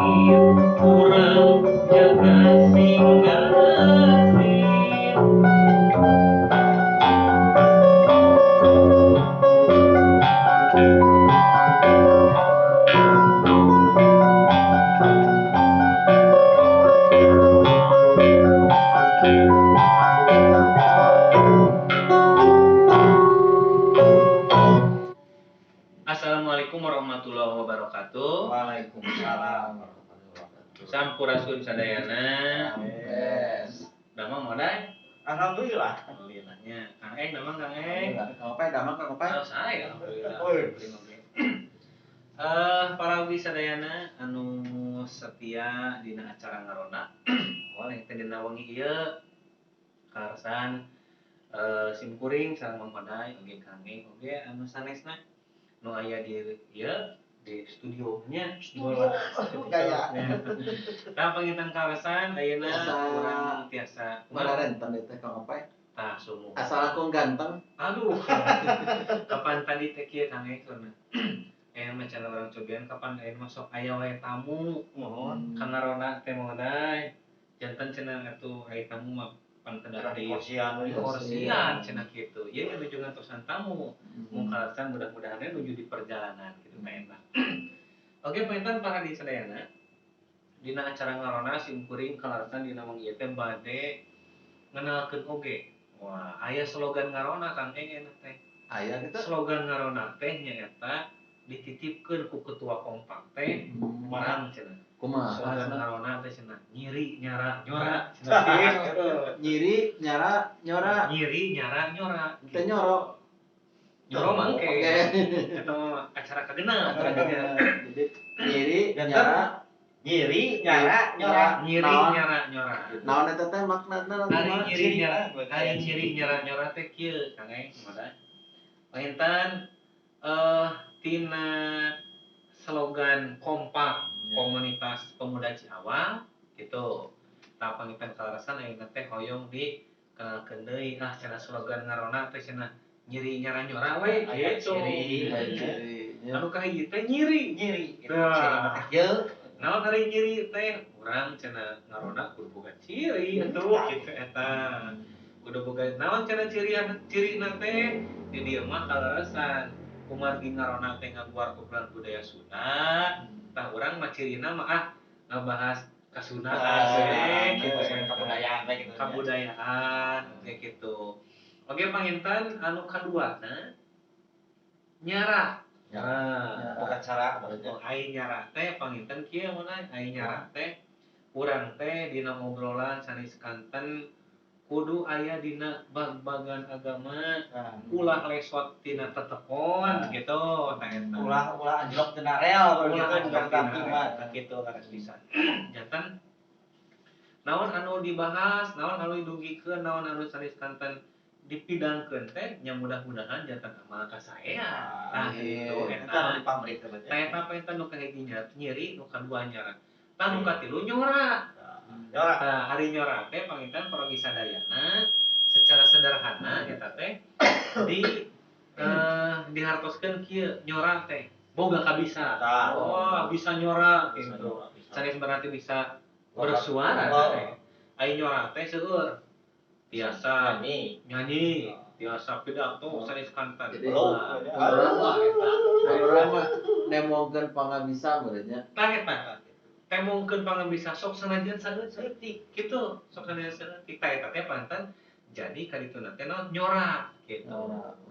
kurang jaga singgah. Assalamualaikum warahmatullahi wabarakatuh. Waalaikumsalam warahmatullahi wabarakatuh. Sampurasun sadayana. Yes. Damang modal. Alhamdulillah. Alhamdulillahnya. Kang Eng, damang Kang Eng. Kang Opai, damang Kang Opai. Oh, saya alhamdulillah. Woi. Para abdi sadayana anu setia dina acara ngarona. Boleh teh dina wengi ieu karsan simkuring sareng Mamadai oge Kang Eng oge anu sanesna nu aya di ieu di studionya Gaya. Tah panginten karsan ayeuna urang tiasa Mararenten teh Kang Opai. tah sumuh. Asal aku ganteng. Aduh. Kapan tadi teh kieu Kang Eng soalna. Macan orang cobian kapan masuk aya wae tamu. Mohon. Kangarona teh Mamadai. Janten cenah atuh aya tamu mah pantedah di kursian cenah kitu. Ieu nuju ngantosan tamu. Mun kalasan mudah-mudahan nuju di perjalanan kitu teh eta. Oke, panjenengan para di sadayana. Dina acara ngarona simkuring kalasan dina mangga ieu teh bade ngenalkeun oge. Wah, aya slogan ngarona Kang Eng teh. Aya gitu. Slogan ngarona teh nyaeta dititipkeun ku ketua kompak teh marang cenah. Kumaha? Slogan ngarona teh cenah nyiri nyara nyora cenah kitu. Nyiri, nyara, nyora. Nyiri nyara nyora. Teh nyoro. Nyoro mangke. Oke. Eta mah acara kagenep. Jadi nyiri, nyara, Nyiri nyara nyora. Nyiri nyara nyora. Naon eta teh maknana? Ari nyiri nyara nyora teh kieu Kang Eng kumaha? Panginten tina slogan kompak komunitas pemuda Ciawang gitu. Tah panginten kalarasan ayeuna teh hoyong di kenalkeun deui cenah slogan ngarona teh cenah nyiri nyara nyora we gitu. Anu kahiji teh nyiri. Tah. Naon ari nyiri teh? Urang cenah ngarona kudu boga ciri atuh kitu eta. Kudu boga naon cenah cirina teh? Di dieu mah kalarasan kumargi ngarona teh ngaguar kumpulan budaya Sunda. Tah urang mah cirina mah ngabahas kasundaan gitu Kebudayaan teh gitu. Kabudayaan kayak gitu. Oke, panginten anu kaduana nyara. Bukan cara Ai nyara teh panginten kieu meunang ai nyara teh urang teh dina ngobrolan sanes kanten kudu aya dina bag-bagan agama ulah lesot tina telepon gitu tah eta ulah anjlok tina rel ulah anjlok tina mah kitu laras pisan janten naon anu dibahas naon anu didugikeun naon anu sanes kanten dipidangkeun teh nya mudah-mudahan jantan amal ka saya. Nah, gitu eta di pabrik teh. Tah eta panten nu kahiji nyeri, nu kadua nyara. Tah nu katilu nyora. Nyora. Tah ari nyora teh panginten parogi sadayana secara sederhana eta teh dihartoskeun kieu nyora teh boga kabisa. Oh, bisa nyora gitu. Sanes berarti bisa bersuara teh. Ai nyora teh seueur biasa nyanyi biasa pidato sanes kantan urang mah nemongkeun pangabisa beurnya tah eta temongkeun pangabisa sok sanajan saeutik kitu sok sanajan saeutik tah eta teh panten jadi kadituna teh naon nyora kitu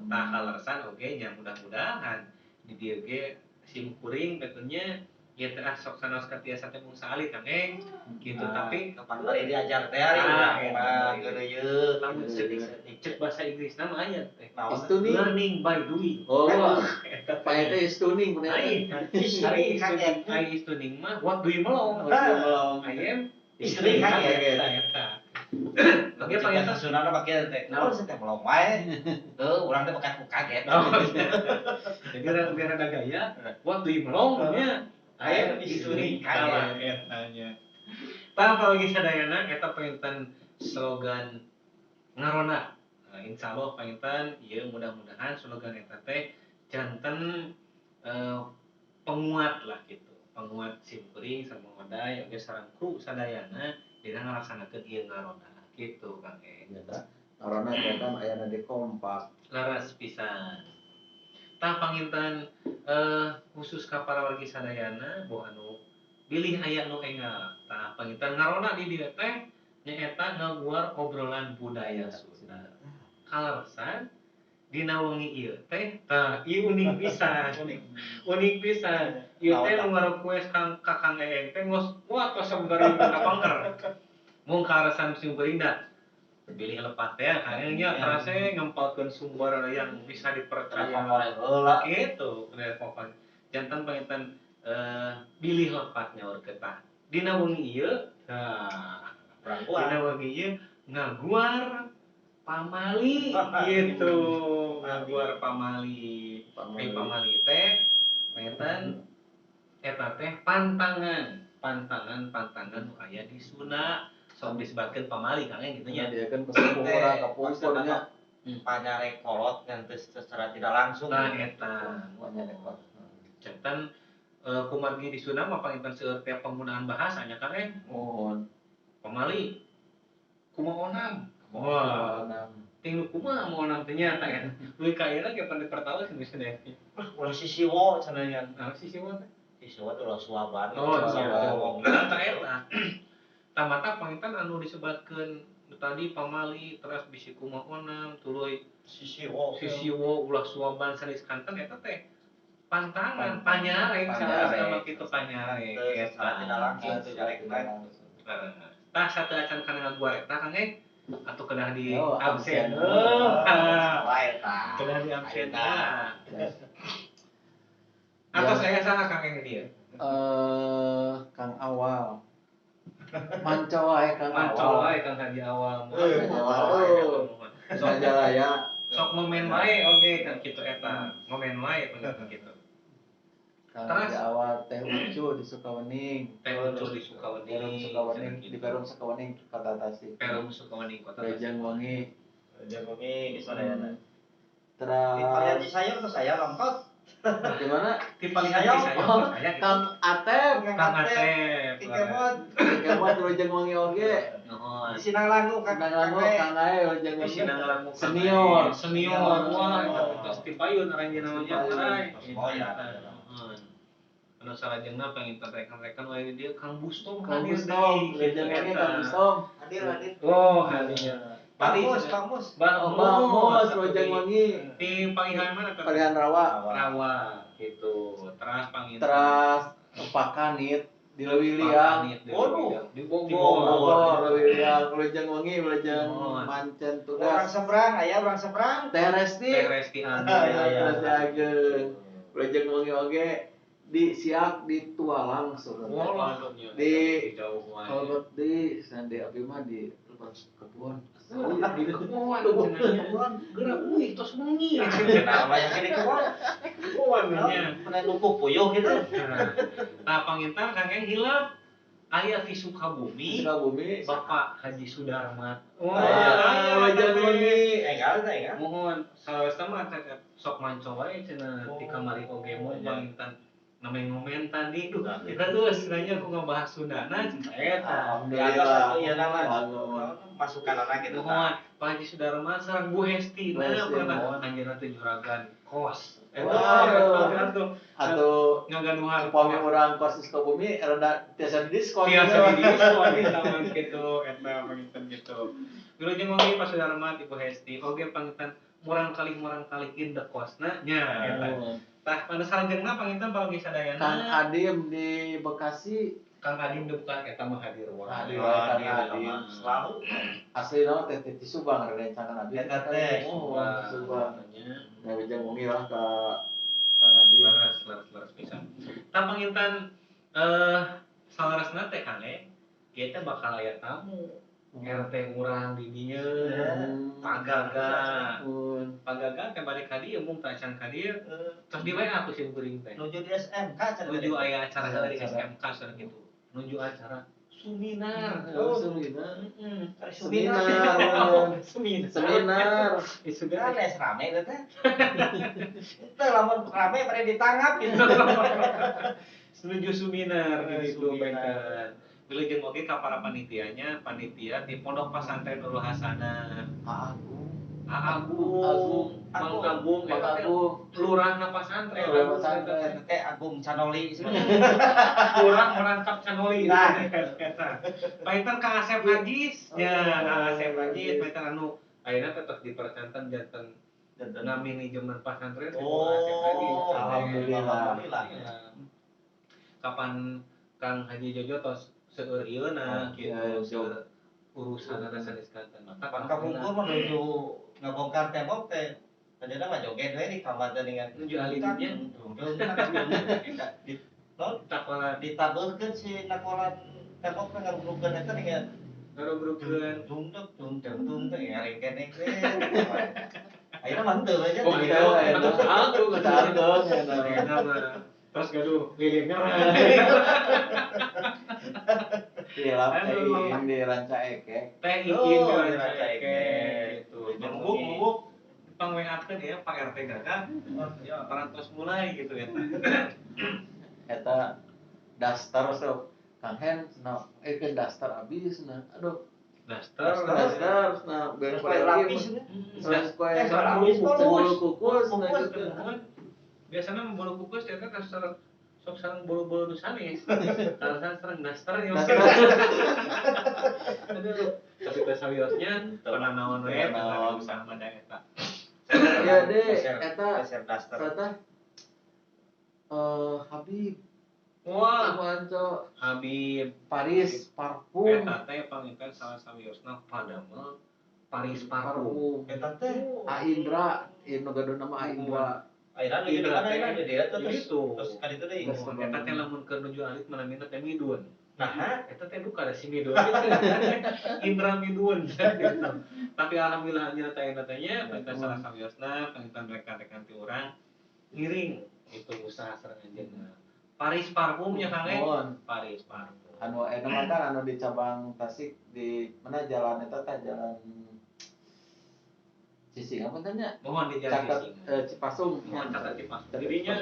tah kalarasan oge nya mudah-mudahan di dieu ge simkuring batunya ya teh sok sanes tiasa teh mung saali Kang Eng gitu tapi kapan bari diajar teh ari geureuyeun lamun cek bahasa Inggris nama aya teh Stuning learning by doing eta pae teh stuning bener ai stuning mah what do you belong I am istri kaget eta oke panginten sunana make teh naon sih teh belum wae urang teh kaget jadi rada gaya what do you belong nya I am istri kaget etanya tah apalagi sadayana eta panginten slogan ngarona. Insya Allah panginten ieu mudah-mudahan slogan eta teh janten penguat lah gitu. panguat simkuring sama waday oge sareng kru sadayana dina ngalaksanakeun ieu ngaronda gitu Kang Ya tah. Karena dia kan ayana di kompak. laras pisan. Tah panginten khusus ka para wargi sadayana boh anu bilih aya nu engal. Tah panginten ngaronda di dieu teh nyaeta ngaguar obrolan budaya Sunda. Kalasan dina wengi ieu teh tah ieu unik pisan. Unik pisan. Ieu teh nu ngarequest Kakang Eeng teh ngos wah tos sabari minta pangker. Mung karasan simkuring da pilih lepat teh kayaknya terasa ngempalkeun sumber yang bisa dipercaya. Gitu, udah pokon. Jantan panginten bilih lepat nyaur ketah. Dina wengi ieu, dina wengi ieu ngaguar pamali gitu. Ngaguar pamali. Pamali teh panginten eta teh pantangan nu aya di Sunda. Sok disebutkeun pamali Kang gitu nya. Dia kan kesepuh kapungkurnya. Panyarek kolot yang secara tidak langsung. Nah eta. Panyarek kolot. Jantan kumargi di Sunda mah panginten seueur teh penggunaan bahasanya Kang Mohon. pamali kumaha onam. Wah. Ting kumaha mau onam teh nya tah. Leuwih ka ieu ge pande pertawa sih Sunda. Ulah sisiwo cenah. Nah si siwa teh. Sisiwo tuh lo suaban. Oh, Suaban. eta eta. Tamata panginten anu disebutkeun tadi pamali terus bisi kumaha onam tuluy sisiwo ulah suaban sanes kanten eta teh pantangan panyarek sama kitu panyarek Secara tidak langsung tuh jarek teh. tah satu acan kana ngaguar eta Kang atuh kedah di Oh, absen. absen. Salah eta. Kedah di absen. Ya. Atau saya salah Kang dia. Kang Awal. Manco wae Kang Mancol Awal. wae Kang di awal. Sok jalaya. Sok momen wae oge kan kitu eta. Momen wae panggil kitu. Kang di awal teh ucu di Sukawening. Teh ucu di Sukawening. Di Perum Sukawening kota Tasik. Perum Sukawening kota Tasik. Rejang Wangi. Jagongi di Sadayana. Terus Kalian di sayur tuh saya lengkap. gimana? Ti palihan Sayang. saya saya Kang Atep. Kang Atep. Kemot. Kemot Rejang Wangi oge. Nuhun. Di Sinang Langu kan. Nang anu Kang Ae Rejang Di Wangi. sini ngalamu Senior. Senior. Wah, terus ti payun aranjeun namanya marai. Oh ya. Anu salajengna panginten rekan-rekan wae di dieu Kang Bustom Kang hadir Bustom, deui. Rejang Wangi Kang Bustom. Hadir. Oh, hadir. Bagus. Bamus Rejang Wangi. Di panggilan mana Kang? Palihan Rawa. Rawa gitu. Terus panginten Teras Pakanit di Lewiliang. Waduh, di Bogor. Bogor, Lewiliang, Rejang Wangi, Rejang Mohon. Mancen Orang tugas. seberang, ayah orang seberang. Teh Resti. Resti Terus Anu. Diageun. Rejang Wangi oge di Siak di Tualang sebenarnya. Di jauh wae. Kalau di Sandi Abi mah di Lepas Kebun. Di kebun cenanya. Gerak wih tos mengi. Kenapa yang ini kebon? Kebun nya. Pernah lukuh puyuh gitu. Nah, panginten Kang Eng hilap aya di Sukabumi. Sukabumi. Bapak Haji Sudarmat. Rejang Wangi. Enggak ada ya. Mohon salawasna mah sok manco wae cenah di kamari oge mah panginten namanya ngomen tadi duh kita tuh istilahnya aku ngebahas Sundana eta Alhamdulillah. Iya nama. Masukan anak gitu. mohon Pak Haji Sudarman sareng Bu Hesti Bu Hesti, pernah mohon. anjeunna teh juragan kos Wah. tuh Atau ngaganuhan upami urang kos di Sukabumi rada tiasa diskon. biasa di diskon sama gitu eta panginten gitu wilujeng oge Pak Sudarman Ibu Hesti oge panginten murang kali in the kosna nya eta tah pada salajengna panginten palagi sadayana Kang Adim di Bekasi. Kang Adim debukan eta mah hadir wae. Hadir wae Kang Adim. Selalu. Asli nama teh di Subang ada yang Kang Adim. Eta teh. Subang. Nah, Rejang Wangi lah ka Kang Adim. Laras pisan. Tah panginten salarasna teh Kang ieu teh bakal aya tamu. RT urang di dieu. Pagaga. Pagaga teh balik ka dieu mung tacan ka dieu. Terus di WA aku sim kuring teh. Nuju di SMK cenah. Nuju aya acara heula di SMK cenah kitu. Nuju acara Suminar. Oh, seminar. Seminar. Seminar. Kan es rame itu teh. Itu lamun rame pada ditangkap gitu. Setuju seminar gitu Seminar. Benten. Wilujeng oge ka para panitianya, panitia di Pondok Pesantren Nurul Hasanah. Agung, Mang Agung, Mang eta teh Agung. lurahna pesantren. Lurah Agung pesantren. eta teh. Teh Agung Canoli. Lurah merangkap canoli. Nah. Eta. Painten Kang Asep Hajis, ya Kang Asep Hajis, painten anu ayeuna teh tos dipercanten janten ngamanajemen pesantren Oh, Asep Hajis. alhamdulillah. Ya. Kapan Kang Haji Jojo tos seueur ieuna kieu seueur urusan ada sanes kanten. Kapan kapungkur menuju ngabongkar tembok teh. Ternyata mah joget we di kamar teh dengan Nuju alitnya. Takola Ditabeulkeun si nakolan tembok teh ngarugrukeun eta dengan ngarugrukeun. tung teh ngaring keneh we. Ayeuna mah henteu aja. Oh, iya. Agung. Agung. Terus gaduh lilingnya. Hilap Aduh. teh di ranca ekek. Teh Oh, iin diraca ekek. gitu. Mubuk. Pang WA-keun ya Pak RT Gaga. Ya parantos mulai gitu ya. Eta daster sok Kang Hen nah kan daster abis nah aduh Daster. nah ben Supaya lapis. supaya lapis, sepuluh kukus nah Kukus, gitu Biasanya membolu kukus ya kan daster sok sareng bolu-bolu nu sanes. Alasan sareng daster ya. Aduh, tapi teh sawiosnya pernah naon we pernah sama da eta. ya deh eta Geser daster. eta Habib Wah, Manco Habib Paris parfum eta teh panginten salah sawiosna padamel Paris parfum. Eta teh Aindra inu gaduh nama Aindra ayeuna di mana ayeuna di dia tuh Gitu. terus ka ditu deui. Eta teh lamun keur nuju alit mana minta teh midun. Nah, Eta teh buka ada si midun. Indra midun gitu. Tapi alhamdulillah nya teh eta teh nya panginten salah sawiosna panginten rekan-rekan ti urang ngiring itu usaha sareng anjeunna. Paris parfumnya Kang Paris parfum. anu eta mah kan anu di cabang Tasik di mana jalan eta teh jalan Cising apa tanya? Mohon dijalani Cipasung. Mohon catat Cipasung. Jadinya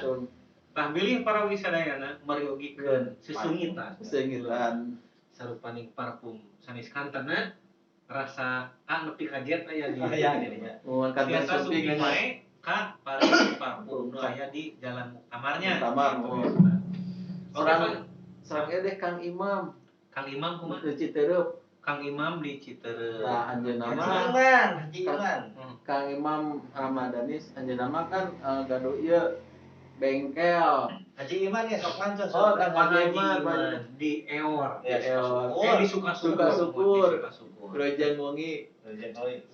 tah bilih para wisadayana mariogikeun sesungitan. Sesungitan. Sarupaning parfum sanes kantana rasa nepi ka jet aya di. aya jadinya. Mun kantor Biasa suping suping wae ka Paris parfum nu aya di jalan Muktamarnya. Kamar. Serang deh Kang Imam. Kang Imam kumaha? Di Citereup. Kang Imam di Citereup. Nah, anjeunna Haji Iman. Kang Imam Ramadanis anjeunna mah kan gaduh ieu bengkel. Haji Iman ya sok mancan. Oh, Kang Haji Iman di Eor. Ya, Di Sukasukur. Kerajaan Wengi.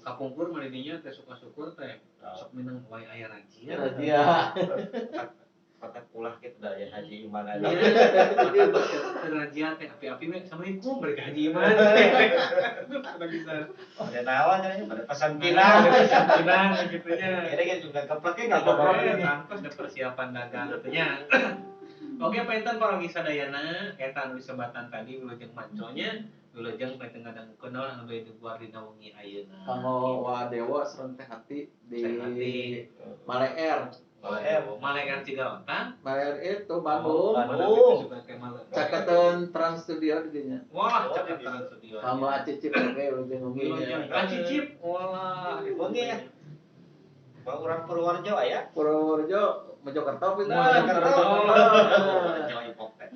Kapungkur mah didinya teh Sukasukur teh sok minang wae aya rajia. Raja. Pakat ulah kita dah ya Haji Iman aja. Iya. Rajia teh api-api we Assalamualaikum bari ka Haji Iman. Udah bisa. Ada nawan nya pada pesan pinang. Pinang gitu nya. Kira kan juga kepleknya enggak Pokoknya apa-apa. tangkos ada persiapan dagang gitu nya. Oke, painten para wisadayana eta anu disebatan tadi wilujeng manconya, wilujeng painten ngadangkeun naon anu bae dibuat dina wengi ayeuna. Kanggo Wadewa sareng Teh Hati di Maleer. Maleer Cigaontang. Maleer itu Bandung. Caketan Trans Studio di dinya. Wah, caketan studio. Kanggo acicip oge wilujeng wengi. Acicip. Wah, Wengi ya. Bang urang Purworejo aya. Purworejo Mojokerto pindah. Mojokerto. Jawa Ipok teh.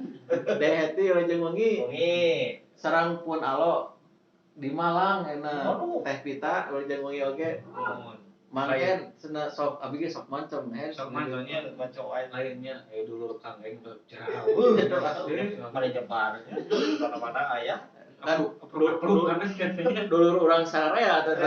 Deheti wilujeng wengi. Wengi. Sareng pun alo di Malang enak Teh Pita wilujeng wengi oge. Mangken cenah sok abi ge sok mancem sok manconya manco wae lainnya dulur Kang Eng jauh. Mari Jepar. Mana-mana aya. Perlu panas katanya. Dulur urang sararea teh.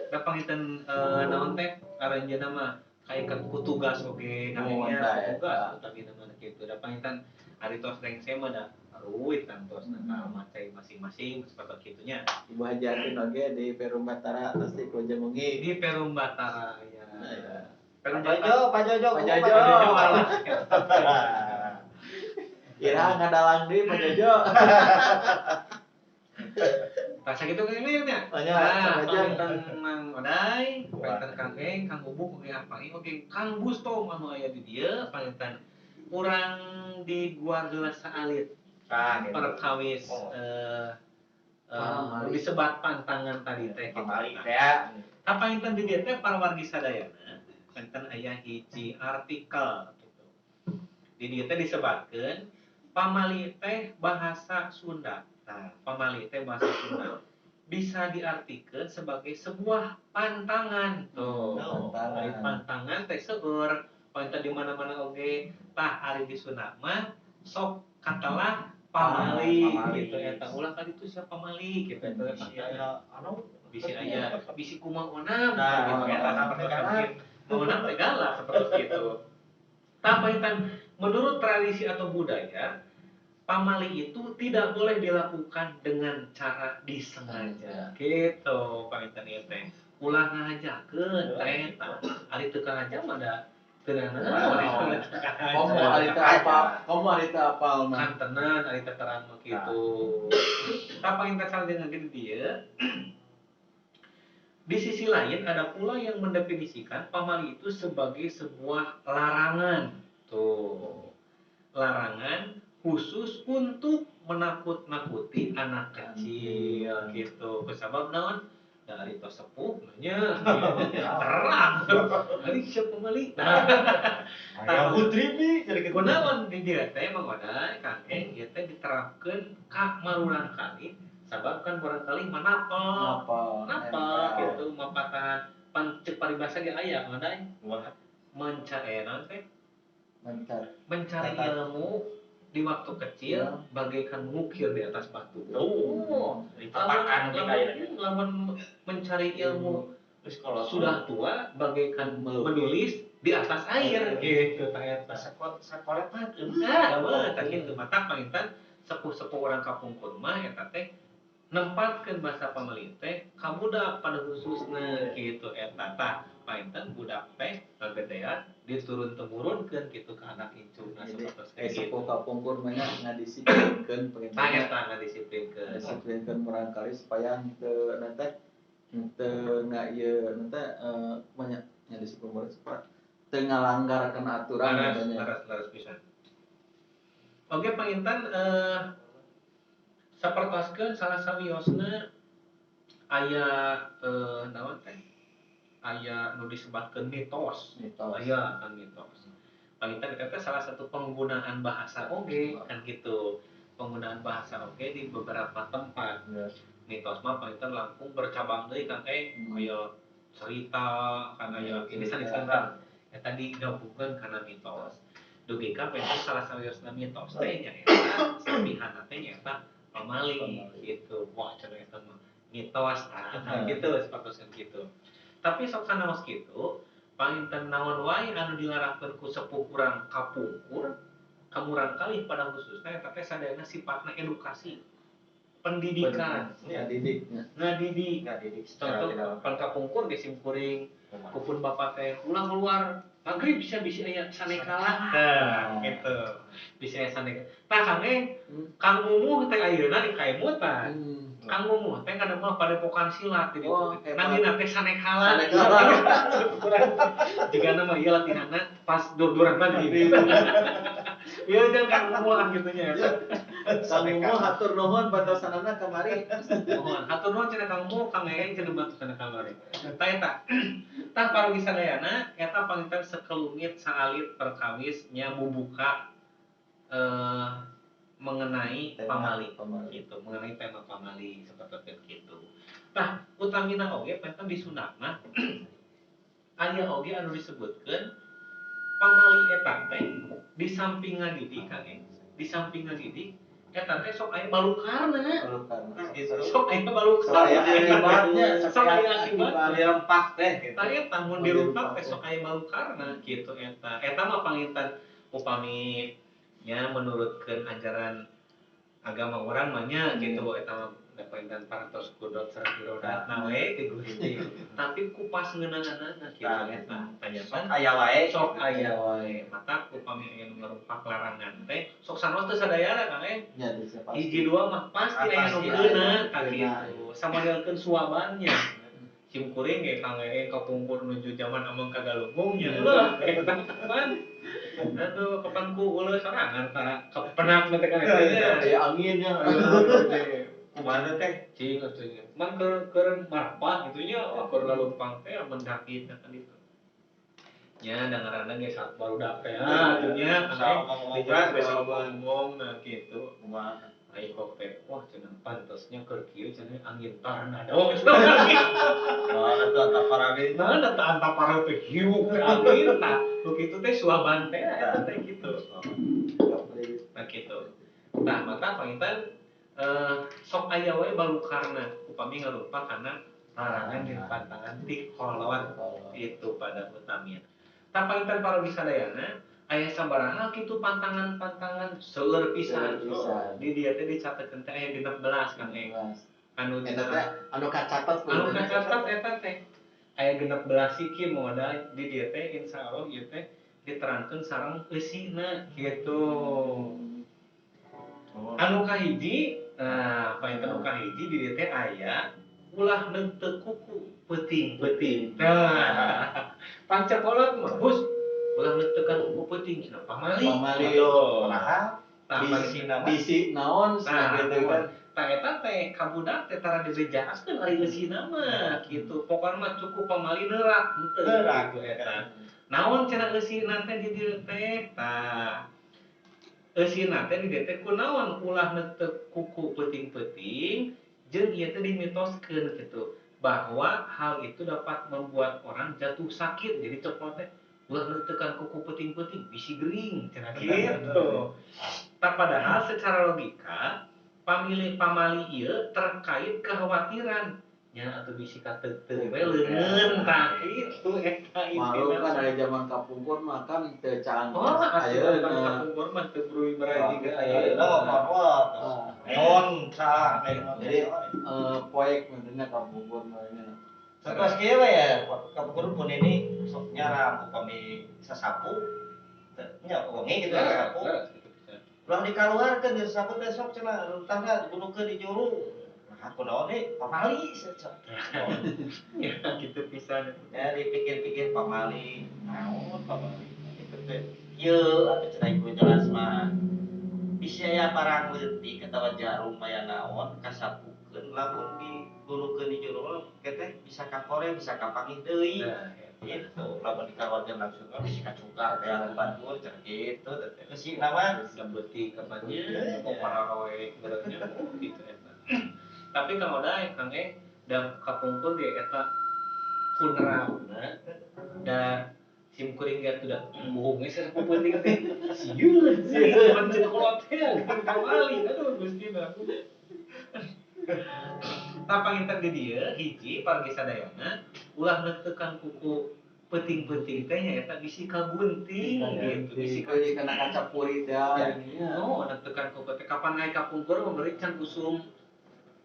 Da panginten naon teh aranjeunna mah kayak kutugas oge namanya tugas tapi namanya kitu da panginten ari tos rengse mah da ruit kan tos ka macai masing-masing seperti kitunya. Ibu Hajatin oge di Perum Batara pasti wilujeng wengi. Di Perum Batara ya. Pak Jojo. Kira ngadalang deui Pak Jojo. Pas sakitu ge nya. Tanya, Paminten Mang Oday, paminten Kang Eng, Kang Bubuk oge apa oge Kang Bustom anu aya di dieu paminten urang di Gua Gelas Saalit. Perkawis disebat pantangan tadi teh Pamali teh. apa inten di dieu teh para wargi sadayana enten aya hiji artikel gitu. Di dieu teh disebatkeun pamali teh bahasa Sunda. Nah, pamali teh bahasa Sunda bisa diartikeun sebagai sebuah pantangan. Tuh, pantangan teh seueur painten di mana-mana oge tah ari di Sunda mah sok katalah pamali gitu eta ulah kali itu siapa pamali gitu eta bisi aya bisi kumang onam gitu eta seperti onam teh galak seperti itu. Tapaitan menurut tradisi atau budaya pamali itu tidak boleh dilakukan dengan cara disengaja gitu pamitan ieu teh ulah ngajakeun teh eta ari teu kahaja mah da teu naon Kamu ari teu apal mah. kan tenan ari teh terang mah kitu. Tapaitan salajengna di dieu di sisi lain ada pula yang mendefinisikan pamali itu sebagai sebuah larangan. Tuh. Larangan khusus untuk menakut-nakuti anak kecil gitu. Kusabab naon? Dari tos sepuh nya terang. Ari siapa pamali? Aya putri nih jadi kunaon di dieu teh Mang Oday Kang Eng ieu teh diterapkeun ka marurang kali sabab kan barangkali manapel gitu mapatahan cek paribasa ge aya Mang Oday naon teh mencari ilmu di waktu kecil bagaikan mengukir di atas batu. Lamun mencari ilmu sudah tua bagaikan menulis di atas air gitu ta eta. Sakolet mah tah kitu mata paintan sepuh-sepuh urang kapungkur mah eta teh nempatkeun basa pamali teh ka budak pada khususna gitu eta tah painten budak teh ngagedean diturun-temurunkeun kitu ka anak incuna sapertos sepuh kapungkur mah ngadisiplinkeun tah eta ngadisiplinkeun murang kali supaya teu nanti teu ngaieu nanti banyak ngadisiplin supaya teu ngalanggarkeun aturan katanya. Laras pisan. Oge panginten sapertoskeun salah sawiosna aya naon teh aya nu disebatkeun mitos. Aya kan mitos. Panginten eta salah satu penggunaan bahasa oge kan gitu. Penggunaan bahasa oge di beberapa tempat. Mitos mah panginten langkung bercabang deui kan aya cerita kan aya ini sanes-sanes eta digabungkeun kana mitos. Dugi ka panginten salah sawiosna mitos teh nyaeta sapihanna teh nyaeta pamali gitu. Wah cenah eta mah mitos gitu sapertoskeun gitu. Tapi sok sanaos kitu, panginten naon wae anu dilarangkeun ku sepuh urang kapungkur, kamurang kalih pada khususna eta teh sadayana sifatna edukasi, pendidikan, ngadidik. Contoh pan kapungkur ge simkuring kupun bapak teh ulah keluar magrib bisa aya sanekala. Tah gitu. Bisa aya sanekala. Tah Kang Mumuh teh ayeuna di Kaimut tah. Kang Mumuh teh kada mah padepokan silat di ditu. Namina teh sanekala. Jigana mah ieu latihanna pas dur-duran pagi. Ieu jeung Kang Mumuh kitu nya. Kang Mumuh hatur nuhun bantosanana kamari. Mohon hatur nuhun cenah Kang Mumuh Kang Eng cenah bantu cenah kamari. Tah eta. Tah parogi sadayana eta panginten sekelumit saalit perkawis nya bubuka mengenai pamali gitu, mengenai tema pamali seperti itu. Tah utamina oge panten di Sunda mah aya oge anu disebutkeun pamali eta teh di samping ngadidik Kang di samping ngadidik eta teh sok aya balukarna. Sok aya balukarna. Sok aya akibatnya dirempak teh gitu. Tah eta mun dirempak teh sok aya balukarna gitu eta. Eta mah panginten upami nya menurutkeun ajaran agama orang mah nya gitu eta mah dapointan parantos kudot sareng irodatna we ke Gusti. Tapi ku pas ngeunanganna kitu eta tanyakan aya wae sok aya wae mata upami aya nu ngarumpak larangan teh sok sanos teu sadayana Kang Ya bisa pasti. hiji dua mah pasti aya nu Pasti keuna aya. ka kitu samodelkeun suabannya sim kuring ge Kang kapungkur nuju zaman amang kagalunggung nya eueuh eta kapan aduh kapan ku ulah sorangan ka penak nanti kan nya Kayak anginnya. kumaha teh cing atuh man keur marpah gitu nya wah keur lalumpang teh mendaki kan itu nya dengaranna ge saat baru dapet atuh nya ngomong-ngomong dijelas geus bisa ngomong nah gitu kumaha ai kok teh wah cenah pantosnya keur kieu cenah angin tornado oh atuh antaparabi nah eta antapara teh hiu teh angin tah begitu teh suaban teh eta teh gitu nah gitu tah mata panginten sok aya wae balukarna upami ngarupa kana larangan jeung pantangan ti kolot itu pada utamina tah panginten para wisadayana aya sabaraha kitu pantangan-pantangan seueur pisan di dieu teh dicatetkeun teh aya 16 Kang anu Eta teh anu kacatet eta teh aya 16 siki modal di dieu teh insyaallah ieu teh diterangkeun sareng eusina gitu. Anu kahiji painten anu kahiji di dieu teh aya ulah neuteu kuku peuting-peuting. Nah, pancakolot mah bus ulah neuteukan kuku peuting cenah pamali. kumaha Tah bisi naon gitu kan. Tah eta teh kabudak teh tara dibejaaskeun ari eusina mah kitu. Pokona mah cukup pamali neurak henteu gitu eta. Naon cenah eusina teh di dieu teh? Tah eusina teh di dieu teh kunaon ulah neuteu kuku peuting-peuting jeung ieu teh dimitoskeun kitu bahwa hal itu dapat membuat orang jatuh sakit. Jadi cepot teh ulah neuteukan kuku peuting-peuting bisi gering cenah kitu. Tah padahal secara logika pamali ieu terkait kekhawatiran nya atuh bisi kateuteuh we leungeun tah kitu eta Malu intina. kan dari zaman kapungkur mah kan teu canggih. Oh, ayeuna Ayeuna kapungkur mah teu brui beraji ge ayeuna ayeuna. mah neon sa jadi poek menurutnya kapungkur mah ini. terus kieu we ya kapungkur pun ini sok nyaram upami sasapu nya wengi gitu sasapu ulah dikaluarkeun di sasapu teh sok cenah rutangna dibunuhkeun di juru nah kunaon deui pamali cek Ya gitu pisan. ya dipikir-pikir pamali naon pamali itu teh ieu atuh cenah ibu jelas mah bisa aya barang leutik atawa jarum aya naon kasapukeun lamun dibulukeun di juru teh bisa kakore bisa kapangih deui gitu lamun dikaluarkeun langsung bisa kacukar teh anu batur cenah kitu teh si nama Sabeuti kapannya mau pararoe beureunya gitu eta. Tapi Kang Oday Kang da kapungkur di eta punerawna da sim kuring ge tuh bohong ge sapu peuting teh sieun sih pancen kolot teh kamali aduh Gusti na. Tah panginten di dieu hiji pargi sadayana ulah neuteukan kuku peuting-peuting teh nyaeta bisi kabunting gitu bisi kena kaca puri teh ininya. oh neuteukan kuku teh kapan ngai kapungkur memberi can usum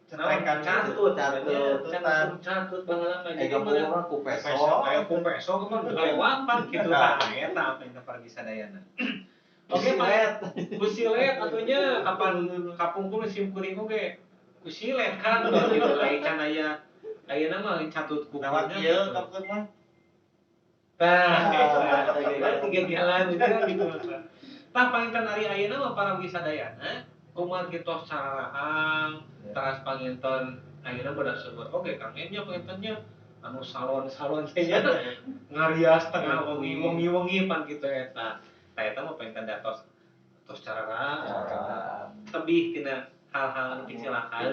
Cetekan catut catut catut baheula mah jadi Kapungkur mah ku peso. aya ku peso kan kelewatan kitu tah eta apa yang pargi sadayana. Oke Pak, kusilet atunya kapan kapungkur sim kuring oge kusilet kan gitu lain can aya ayeuna mah catut lewat kukunya ieu gitu. kapungkur mah Tah tiga jalan gitu kan. Tah panginten ari ayeuna mah para wisadayana kumaha kitos cararahang teras panginten ayeuna beudak seueur oge Kang nya pangintennya anu salon-salon teh nya ngarias tengah wengi-wengi pan kitu eta. Tah eta mah panginten datos cararahang tebih tina hal-hal anu kecelakaan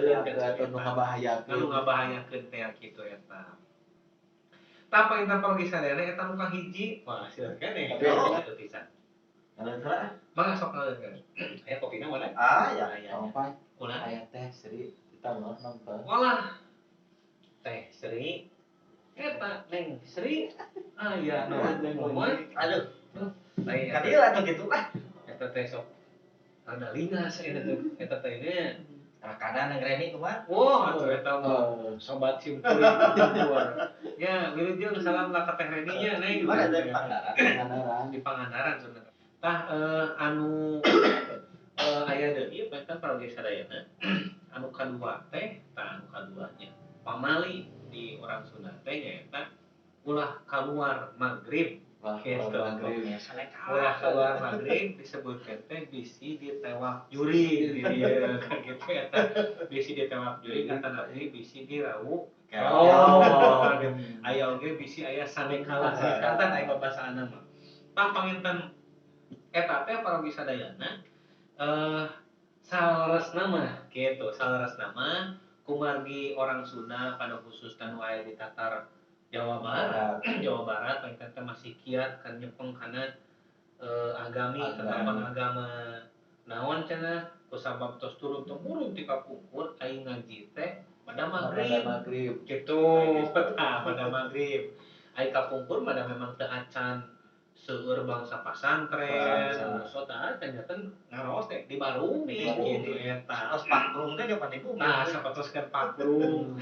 anu ngabahayakeun. anu ngabahayakeun teh kitu eta. Tah panginten para wisadayana eta nu kahiji wah sieueun keneh atuh pisan. Mangga sok ngaleungkeun. Aya kopina mana? ya Apa? Ulah. Aya teh Sri kita nonton. Walah. Teh Sri. Eta Neng Sri. Aya nu ngomong. aduh Aya ka dieu atuh gitu lah eta teh sok rada lingas eta teh nya. Rakanan yang Reni kumaha? Wah, atuh eta mah sobat simkuring kumpul. Ya, wilujeng salam ka Teh Reni nya neng. Di mana teh Pangandaran? Pangandaran. Di Pangandaran sebenarnya. Tah anu aya deui eta paroge sadayana. Anu kadua teh, tah anu kaduanya. Pamali di orang Sunda teh nyaeta ulah keluar maghrib. Gitu. Ulah keluar maghrib disebutkeun teh bisi ditewak juri di dieu kan gitu eta. Bisi ditewak juri kata nabi bisi dirau. Aya oge bisi aya sanekala sanekatan aya babasaanna mah. Tah panginten eta teh parogi sadayana salaresna mah gitu, salaresna mah kumargi orang Sunda pada khusus nu aya di tatar Jawa Barat, Jawa Barat panginten teh masih kiat kan nyepeng kana agami tetapan agama naon cenah kusabab tos turun temurun ti kapungkur aing ngaji teh pada maghrib gitu tah pada maghrib aing kapungkur pada memang teu acan seueur bangsa pasantren so tah ternyata ngaraos teh dibarumi gitu eta Pas pakrung teh kapan ibu? nah sapatoskeun pakrung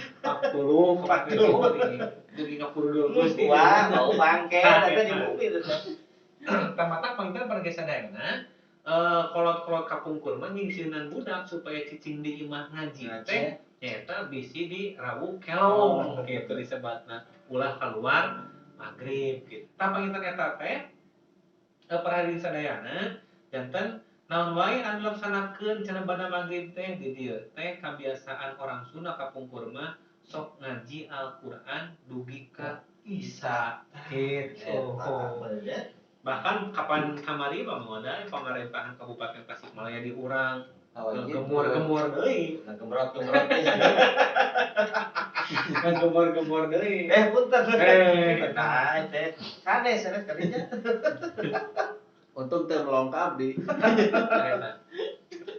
jadi ngapurdul Gusti Wah, bau bangke ada di bumi teh. tamata panginten pergesadayana kolot-kolot kapungkur mah nyingsieunan budak supaya cicing di imah ngaji teh nyaeta bisi di rawu kelong gitu disebatna ulah keluar maghrib gitu. Tah panginten eta teh perhari sadayana janten naon wae anu laksanakeun cenah bada maghrib teh di dieu teh kebiasaan orang Sunda kapungkur mah sok ngaji Al-Qur'an dugi ka Isya gitu. Bahkan kapan kamari pamoda pemerintahan Kabupaten Tasikmalaya diurang gemur-gemur deui. Gemrot-gemrot Gemur-gemur deui. punten. Nah, teh sanes kadinya. Untung teu melongkap di. Eta.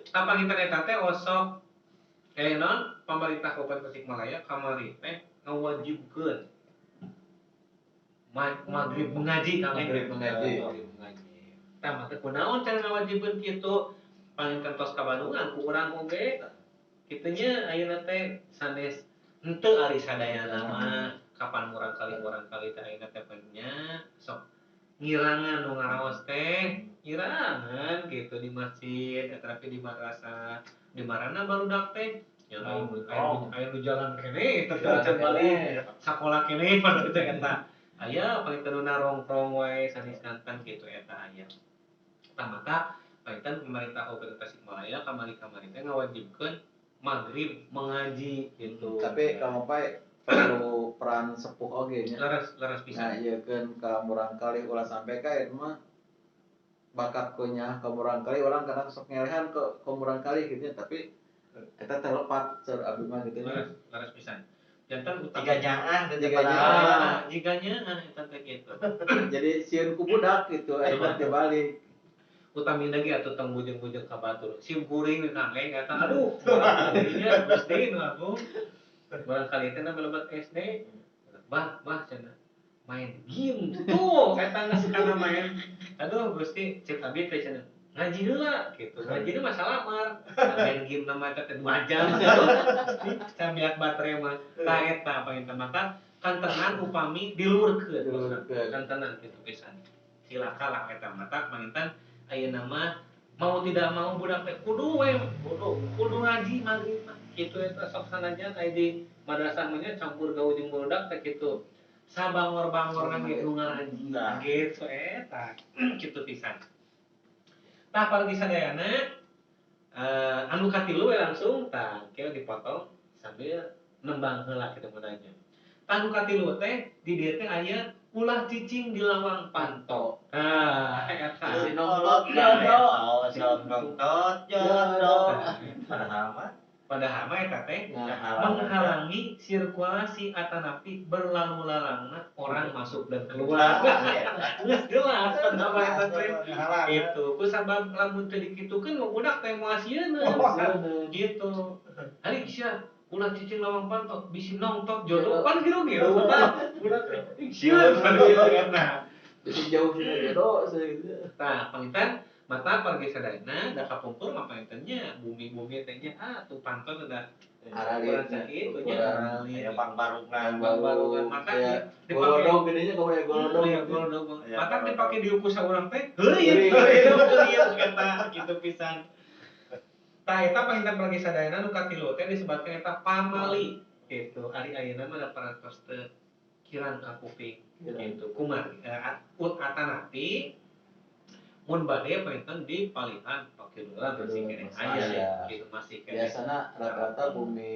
Apa internet teh osok non pemerintah Kabupaten Tasikmalaya kamari teh ngawajibkeun maghrib mengaji Maghrib mengaji. Tah mah teh kunaon cara ngawajibkeun kitu panginten tos ka Bandungan ku urang oge kitu nya ayeuna teh sanes henteu ari sadayana mah kapan urang kali teh ayeuna teh nya sok ngirangan nu ngaraos teh ngirangan gitu di masjid eta tapi di madrasah di marana barudak teh aya nu jalan keneh teh can balik sakola keneh pada teh eta aya panginten nu narongkrong wae sanes kantan gitu eta aya tah maka panginten pemerintah Kabupaten Tasikmalaya kamari-kamari teh ngawajibkeun maghrib mengaji gitu. Tapi kalau Pai perlu peran sepuh oge nya. Leres pisan. Nah, ieukeun ka murang kali ulah sampai ka eta mah bakat kunyah ka murang kali orang kadang sok ngelehan ke murang kali gitu ya, tapi eta teh lepat cer abdi mah gitu nya. Leres pisan. Jantan utama Tiga nyaah jiganya eta teh gitu. Jadi sieun ku budak gitu eta teh balik. Utamina ge atuh tong bujeng-bujeng ka batur. Sim kuring kangge kata aduh, barangkalinya Gusti nu aku. Barangkali teh melebat SD. Bah cenah. Main game tuh eta geus kana main. Aduh Gusti cek abdi teh cenah. Ngaji heula gitu. Ngaji mah salamar. Main game nama eta teh 2 jam gitu. Sambiat baterai mah tah eta panginten mata kantenan upami diluhurkeun. Kantenan kitu pisan. Silakan eta mata panginten ayeuna mah mau tidak mau budak teh kudu ngaji maghrib mah kitu eta sok sanajan aya di madrasah mah campur gaul jeung budak teh kitu sabangor-bangor nang nu ngaji gitu eta kitu pisan. Tah pargi sadayana anu katilu we langsung tah kieu dipotong sambil nembang heula kitu munanya. Tah anu katilu teh di dieu teh aya ulah cicing di lawang panto. Eta sinongkot jodoh. Padahal mah eta teh menghalangi sirkulasi atanapi berlalu lalangna orang masuk dan keluar. Geus jelas padahal eta teh. Itu kusabab lamun teu dikitukeun budak teh moal sieuna. Gitu. Ari sia ulah cicing lawang pantok bisi nongtot jodoh kan giru-giru tah budak teh. Sieun pada kitu eta. Bisi jauh sih jodoh gitu. Tah panginten mata pergi sadayana da kapungkur apa entennya bumi-bumi teh nya tuh pantot udah Aralit kurang itu ukuran. nya aralit Aya pangbarungan. baru-baru mata ya dipakai golodog gini kamu ya golodog ya golodog Iya, mata golodog. dipakai diukur saurang teh heuyeut Heuyeut. heuyeut eta kitu pisan tah eta pahintan pergi sadayana nu katilu teh disebutkeun eta pamali gitu ari ayeuna mah da parantos teu kirang ka kuping gitu kumaha atanati mun bade pahinten di palihan pakiluran masih kene aya gitu masih kene biasanya rata-rata bumi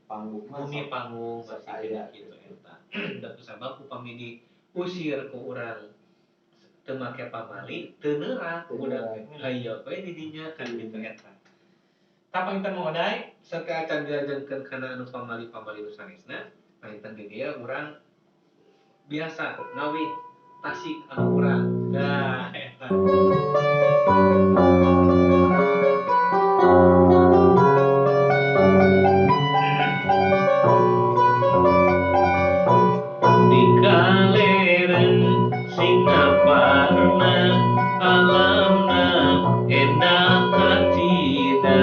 panggung mah bumi sok- panggung sok masih aya gitu eta da sabab upami diusir ku urang teu make pamali teu neurah Teu budak neurah. hayo we di dinya kan gitu eta pahinten modai satea acan diajarkeun kana anu pamali-pamali nu sanesna pahinten di dieu urang biasa ngawi tasik anu urang dah eta di kaleren Singaparna alamna endah kacida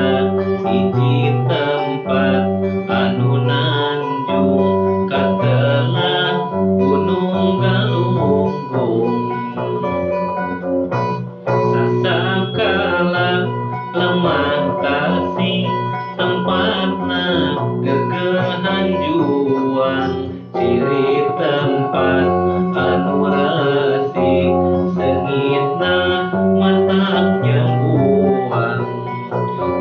hiji tempat anu nanjung katelah Gunung Galunggung sasakala lemah tasik tempatna gegehan juang ciri tempat anu resik sengitna matak nyembuang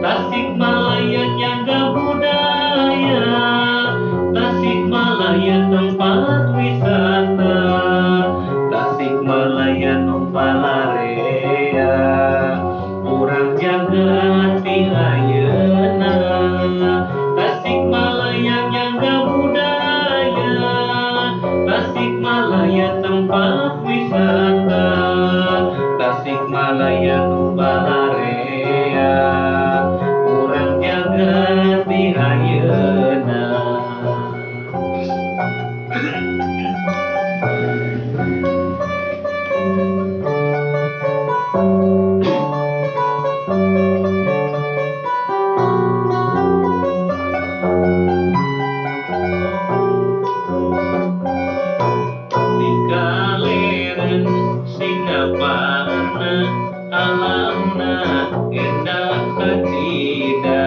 Tasikmalaya nyaga budaya Tasikmalaya tempat wisata Tasikmalaya numpalarea urang jaga ti ayeuna Tasikmalaya nyaga budaya Tasikmalaya tempat wisata Tasikmalaya numpalarea urang jaga ti ayeuna di kaleren Singaparna alamna endah kacida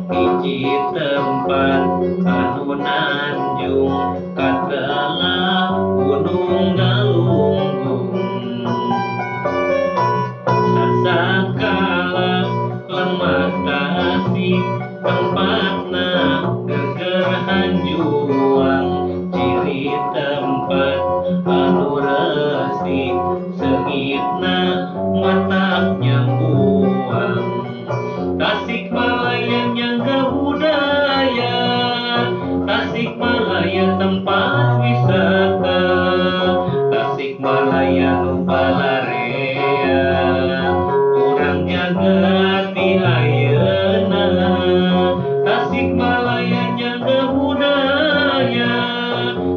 hiji tempat anu nanjung katelah Gunung Galunggung sasakala lemah tasik tempatna gegerhan juang ciri tempat anu resik sengitna matak nyembuang Tasikmalaya nyaga budaya Tasikmalaya tempat wisata Tasikmalaya numpalarea urang jaga ti ayeuna Tasikmalaya nyaga budaya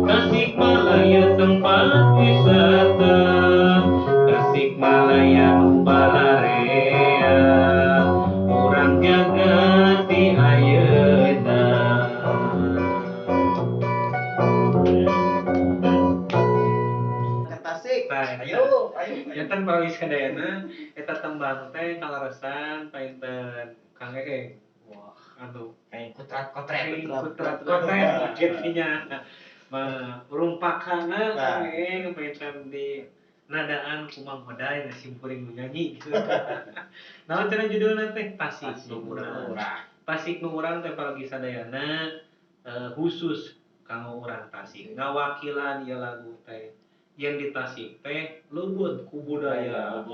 Tasikmalaya tempat wisata Tasikmalaya numpalarea urang jaga ti ayeuna Ke Tasik. Nah, Ayo. Jantan bawis kadayana eta tembang teh kalaresan painten Kang Eeng. Wah, anu Kayak kotret. kain kutrat kotret gitunya. Mah rumpakana Kang Eeng painten di nadaan kumang hodai na simpuring nu nyanyi gitu. Naon cenah judulna teh Tasik nu urang. Tasik nu urang teh paragi sadayana khusus kanggo urang Tasik. Ngawakilan ieu lagu teh yang di Tasik teh leubeut ku budaya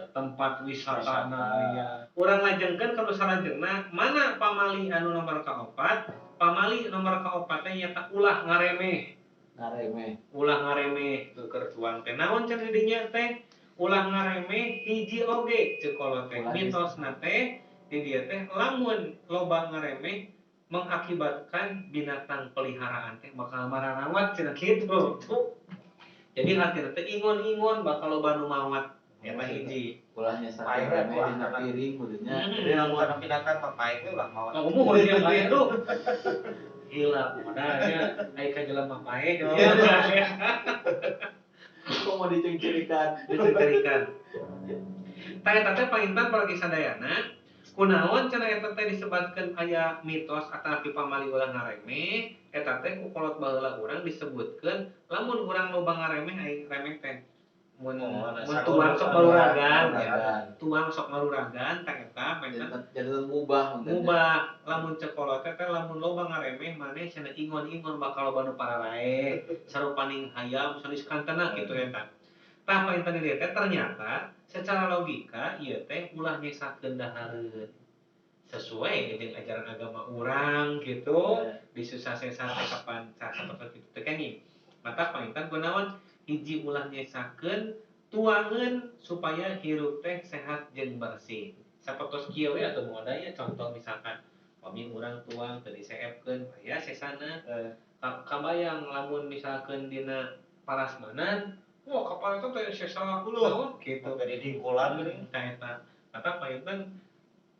tempat wisatana ya urang lajengkeun kalau salajengna mana pamali anu nomor kaopat pamali nomor kaopat teh nyata ulah ngaremeh teu keur tuang teh naon cenah didinya teh ulah ngaremeh hiji oge ceuk kolot teh mitosna teh di dieu teh lamun loba ngaremeh mengakibatkan binatang peliharaan teh bakal mararawat cenah kitu. Jadi hati teh ingon-ingon bakal loba nu mawat eta hiji ulahnya sakit Paeh rame ulah dina karena- piring kudunya. Jadi lamun binatang mah paeh ge ulah mawon. Ngomong dia pae aduh. Gila modalnya ai ka jelema pae Oh. Kok mau dicengcerikan? dicerikan. Tah eta teh paintan paragi sadayana kunaon cenah eta teh disebutkeun aya mitos atapi pamali ulah ngaremeh eta teh ku kolot baheula urang disebutkeun lamun urang loba ngaremeh aing remeh teh mun tuang sok maruragan tuang sok maruragan tah eta paintan Jadi mubah mubah lamun cek kolot teh lamun loba ngaremeh maneh cenah ingon-ingon bakal loba nu pararae sarupaning hayam sanis kantena kitu eta. Tah painten ieu teh ternyata secara logika ieu teh ulah nyesakeun dahareun sesuai dengan ajaran agama urang gitu disusah sesa teh kapan saperti kitu teh kengi. Mata painten kunaon hiji ulah nyesakeun tuangeun supaya hirup teh sehat jeung bersih. Sapertos kieu we atuh modaya contoh misalkan pami urang tuang teu diseepkeun aya sesana kabayang lamun misalkeun dina parasmanan wah kapal itu teh sesa naon gitu Jadi dingkulan geuning. tah eta mata painten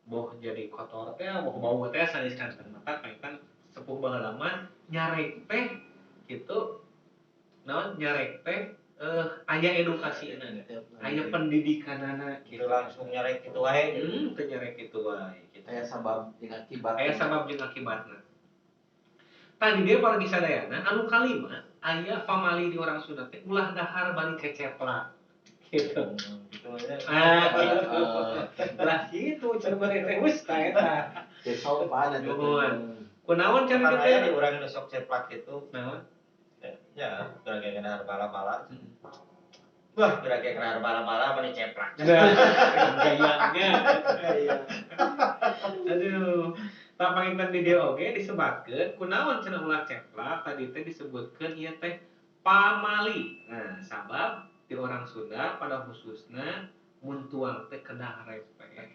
boh jadi kotor teh boh bau teh sanes kanten mata painten sepuh baheula mah nyarek teh gitu naon nyarek teh aya edukasieuna aya pendidikanana Itu gitu langsung nyarek kitu wae. teu nyarek kitu wae gitu aya sabab jeung akibat. aya sabab jeung akibatna tah di dieu paragi sadayana anu kalima aya pamali di orang Sunda teh ulah dahar bari keceplak gitu Gitu ya. gitu lah gitu cenah mah teh wis tah eta Jadi sopan eta. Nuhun. kunaon cenah Kan kitu aya di urang nu sok ceplak itu. naon Ya, kira-kira kena bala-bala. Wah, kira-kira kena bala-bala meni ceplak. gayanya aduh tah panginten di dieu oge disebutkeun kunaon cenah ulah ceplak tadi teh disebutkeun ieu teh pamali. Nah, sabab di orang Sunda pada khususna mun tuang teh kedah repeh.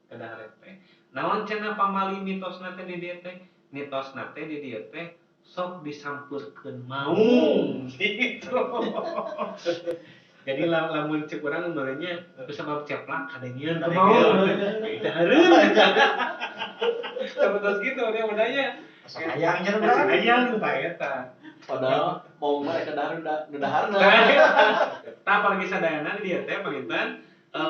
Kedah repeh. Naon cenah pamali mitosna teh di dieu teh? Mitosna teh di dieu teh sok disampurkeun maung gitu. Jadi lamun cek urang umurnya sebab ceplak kadengieun teu mau. Beda hareup. Terus gitu dia mudanya. Sayang cenah Masih urang. hayang tah eta. Padahal mau mereka daharna. Tah apalagi sadayana di dieu teh panginten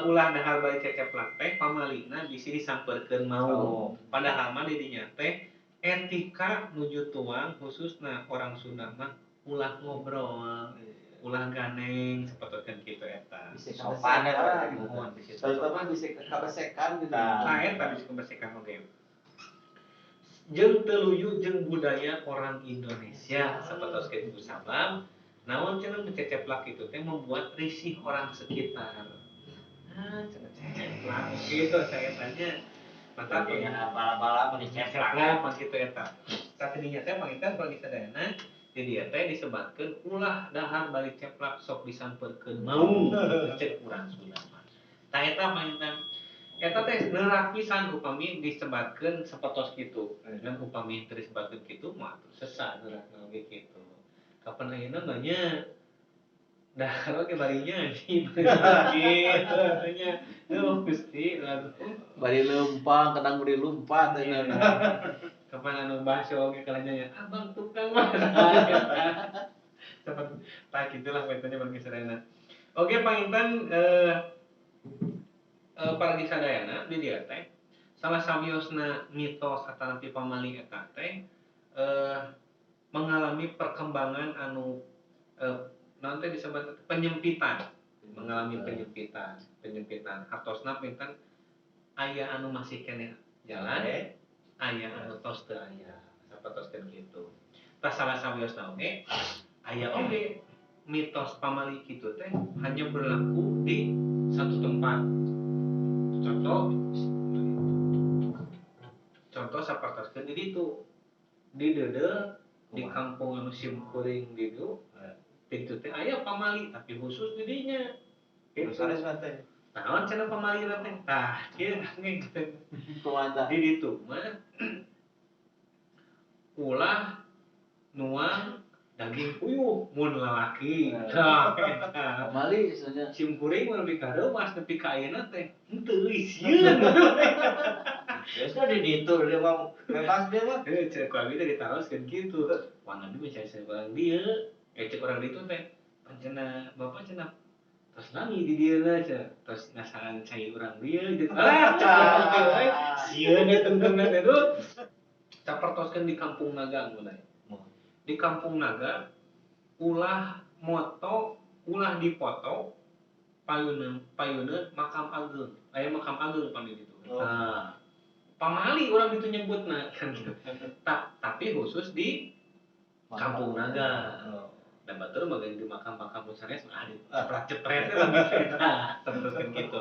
ulah dahar bari keceplak teh pamalina bisi disampeurkeun maung. Padahal mah di dinya teh etika nuju tuang khususna orang Sunda mah ulah ngobrol, ulah ganeng sapertikeun kitu eta. Bisa Sopan eta. Mohon di situ. Terutama bisa kabesekan gitu. Tah eta bisa kebersihan oge. Jeung teluyu jeung budaya orang Indonesia sapertos kitu sabab naon cenah ceceplak itu teh membuat risih orang sekitar. Cenah ceceplak gitu saya tanya. Mata Kira-kira bala-bala meni ceplak. ceplak mah kitu eta. Saat dinya teh panginten bagi sadayana di dieu teh disebutkeun ulah dahar bari ceplak sok disampeurkeun maung cek urang Sunda mah. Tah eta panginten eta teh neurak pisan upami disebutkeun sapertos kitu. Dan upami teu disebutkeun kitu mah sesa neurakna oge kitu. Kapan ayeuna mah nya dahar oge bari nyanyi gitu katanya. Duh Gusti lagu Bari lempang, kadang beri lumpat. kapan anu baso oge kalanya ya abang tukang mah cepet tah gitulah metode bagi sadayana oge panginten paragi sadayana di dieu teh salah sawiosna mitos atanapi pamali eta teh mengalami perkembangan anu naon teh disebut penyempitan mengalami penyempitan hartosna pinten aya anu masih keneh jalan aya anu tos teu aya sapertoskeun kitu tah salah sawiosna oge aya oge mitos pamali kitu teh hanya berlaku di satu tempat contoh sapertoskeun di ditu di deudeu di kampung anu simkuring ditu pintu teh aya pamali tapi khusus di dinya Terus sanes teh. naon cenah pamali teh tah kieu gitu Kumaha di ditu mah ulah nuang daging puyuh mun lalaki. Nah, eta. Pamali istilahnya. Sim kuring mun lebih kadeu mas nepi ka ayeuna teh henteu sieun. Biasa di ditu dia mah bebas dia mah. Cek kami teh ditaoskeun kitu. Wangan deui cai urang dieu. Cek urang ditu teh cenah bapak cenah terus nami di dieu cenah terus ngasaran cai urang dieu gitu. Sieun teh tentengna teh duh. Sapertoskeun di Kampung Naga mulai. Di Kampung Naga ulah moto ulah dipoto payeuneun makam ageung. Aya makam ageung pan di ditu. Nah, pamali orang itu nyebutna kan gitu. Tapi khusus di Kampung Naga. Dan batur bagian di makam-makam sanes mah ada cepret-cepret lebih eta teruskeun kitu.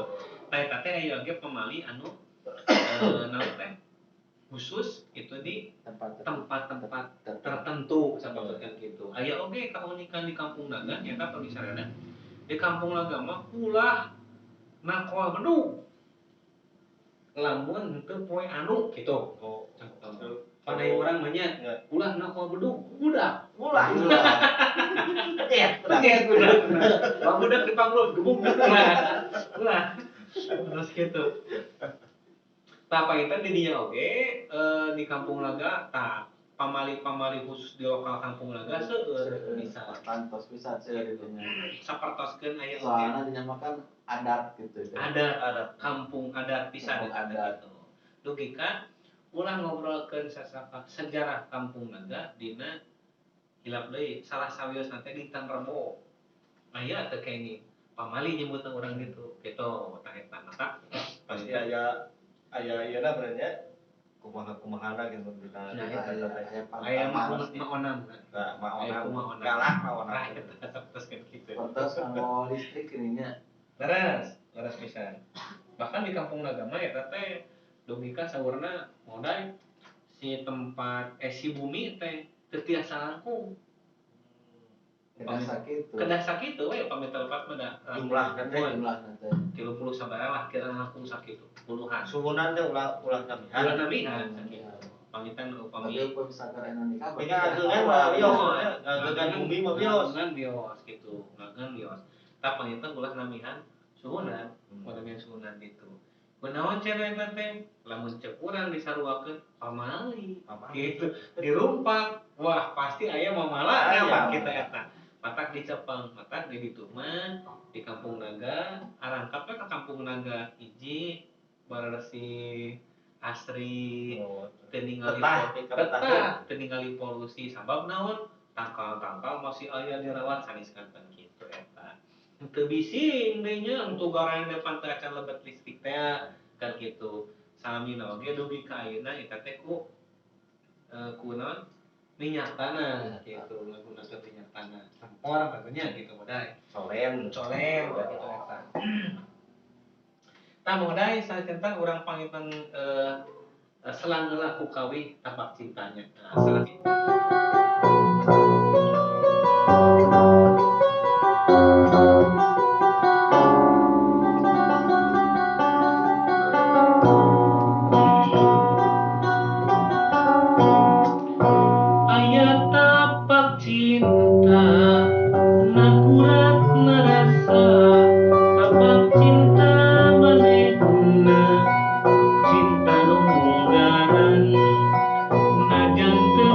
Tah eta teh aya oge pamali anu naon teh khusus itu di tempat-tempat tertentu sapertoskeun kitu. Aya oge kaunikan di Kampung Naga nyata pergi sarana. Di Kampung Naga mah ulah nakoa bedug. Lamun henteu poe anu kitu. Panai urang mah nya ulah nakoa bedug budak. Ulah. Kaget budak. Budak dipanggul gebuk ulah. Terus kitu. Tah pangitan di dinya oge di Kampung Naga tah pamali-pamali khusus di lokal Kampung Naga seueur bisa. Pantos bisa seueur dinya. Sapertoskeun aya oge. Soalna dinamakan adat gitu. Adat kampung adat pisan Kampung adat. gitu. Dugi kan ulah ngobrolkeun sejarah Kampung Naga dina hilap deui salah sawiosna teh dinten Rebo. Aya teh kene pamali nyebutna urang gitu. Kitu tah eta mata Pasti aya ieu berenya kumaha-kumahana gitu dina aya maonam. Nah, Aya maonam. Galak maonam. Tah eta sapertoskeun kitu. Pantos anu listrik ininya. Leres pisan. Bahkan di Kampung Naga mah eta teh dugi ka saurna modal si tempat si bumi teh teu tiasa langkung. Kedah sakitu we pami telepat mah da Jumlahna teh jumlahna teh 30 sabaraha lah kira langkung sakitu puluhan. suhunan teh ulah namihan. Ulah namihan sakitu. Pangitan upami tapi pun misalkan anu nikah Tapi ageungan mah bios, ageungan bumi mah bios. Ageungan bios kitu, ngageun bios. Tah pangitan ulah namihan suhunan, namihan suhunan ditu. Kunaon cenah eta teh? Lamun ceuk urang disaruakeun pamali. Gitu. Dirumpak, wah pasti aya mamalana mah kita eta. Matak dicepeng, matak di ditu mah di Kampung Naga, arangkapna ka Kampung Naga hiji bararesi asri teu ningali teu ningali polusi sabab naon? Tangkal-tangkal masih aya dirawat saneskankeun kitu eta. Teu bising deui nya untuk goreng depan teh acan lebet listrik teh kan kitu. Salamina oge dugi ka ayeuna eta teh ku naon? Minyak tanah gitu, menggunakan minyak tanah. Sampor tentunya gitu modal. Solem Gitu eta. Tah modal sacenah urang pangitan selang heula ku kawi tapak cintanya. Nah, selang aya tapak cinta nakurat narasa tapak cinta manehna cinta nu munggaran najan teu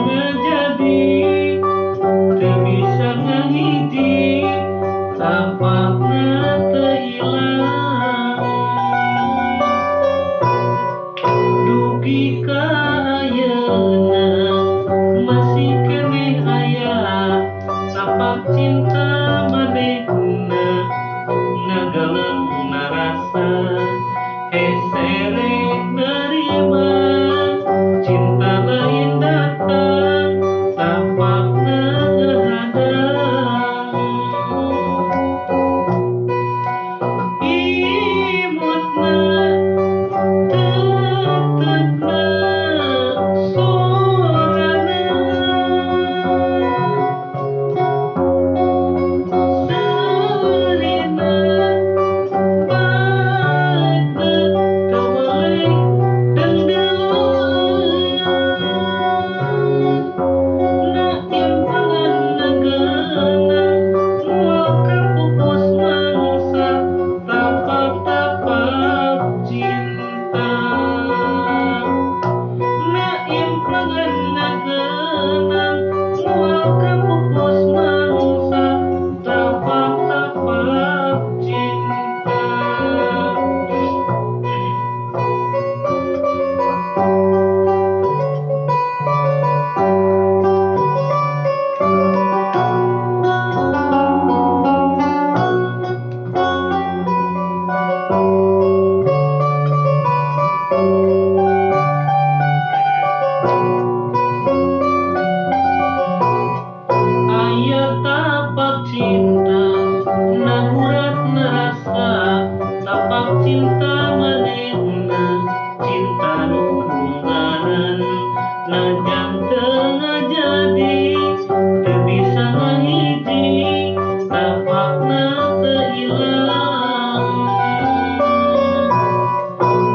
tengah jadi teu bisa hiji tapakna teu ilang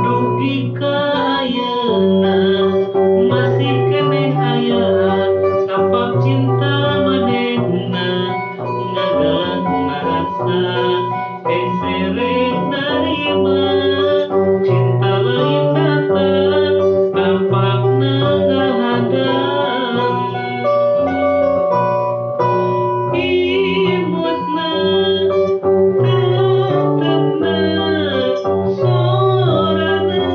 dugi ka ayeuna masih keneh aya tapak cinta manehna ngagelang ngarasa eserek narima cinta lain datang tapakna ngahadang imutna tetepna sorana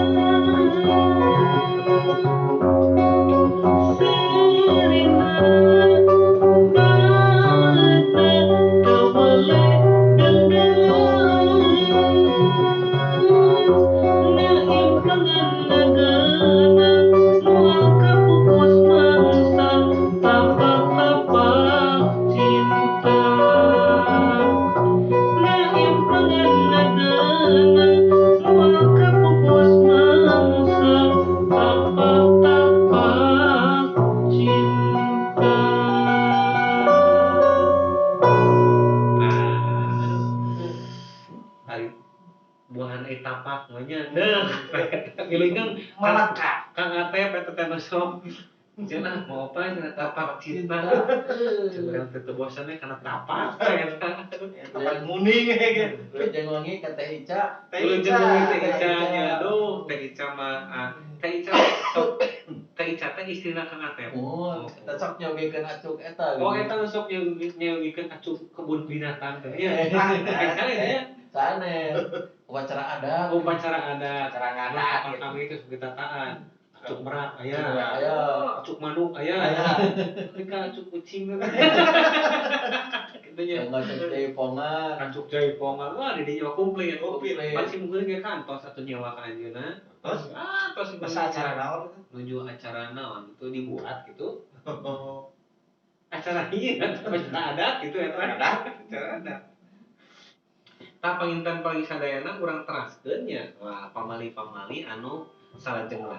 serina baeutna teu boleh dengdelang naimpangan ngagana moal kapupus mangsa tapak-tapak cinta naimpangan ngagana moal kapupus mangsa tapak-tapak cinta. Ari buahan tapak manya deh ngilingan Melekat. Kang Atep eta teh sok cenah mau apa cenah tapak cinta cenah teh teu bosannya karena tapak eta Tapak muning gitu. Jeung wangi ka Teh Ica. Teh Ica nya aduh Teh Ica mah Teh Ica sok Teh Ica teh istrina Kang Atep. Oh, eta sok nyogikeun acuk eta. Oh eta nu sok nyeugekeun acuk kebun binatang teh nya. Eta nya Sanes. Upacara adat. upacara adat. Acara ngadat Nah, gitu. kami itu tataan. Acuk merak aya. Aya. Acuk manuk aya. Aya. Tapi kan acuk kucing gitu nya. Ngacuk jaipongan. Acuk jaipongan wah di dinya komplit. Komplit. Pacim geus ge kantos atuh nyewa ka anjeunna. Terus Tos pas acara naon? menuju acara naon itu dibuat gitu. Acara ieu acara adat gitu ya acara adat. Tah panginten pagi sadayana urang teraskeun nya wah pamali-pamali anu salajengna.